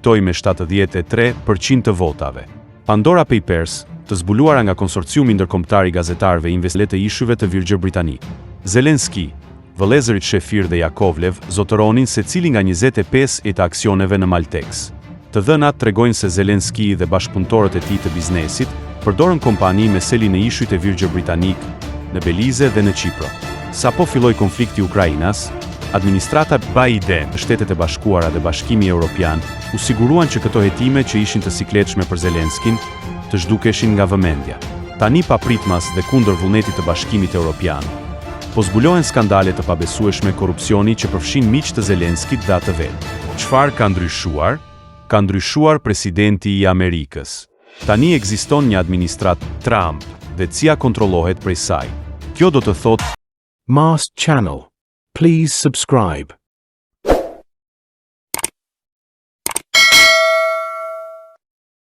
toj me 73% të votave. Pandora Papers, të zbuluara nga konsorciumi ndërkombëtar i gazetarëve investigatë të ishuve të Virgjër Britanik. Zelenski, vëllezërit Shefir dhe Jakovlev zotëronin se cili nga 25 e të aksioneve në Maltex. Të dhënat tregojnë se Zelenski dhe bashkëpunëtorët e tij të biznesit përdorën kompani me seli në ishujt e Virgjër Britanik, në Belize dhe në Qipro. Sapo filloi konflikti Ukrainas, administrata Biden, Shtetet e Bashkuara dhe Bashkimi Evropian u siguruan që këto hetime që ishin të sikletshme për Zelenskin të zhdukeshin nga vëmendja. Tani papritmas dhe kundër vullnetit të Bashkimit Evropian, po zbulohen skandale të pabesueshme korrupsioni që përfshin miq të Zelenskit dhe atë vet. Çfarë ka ndryshuar? Ka ndryshuar presidenti i Amerikës. Tani ekziston një administrat Trump dhe CIA kontrollohet prej saj. Kjo do të thotë Mast Channel. Please subscribe.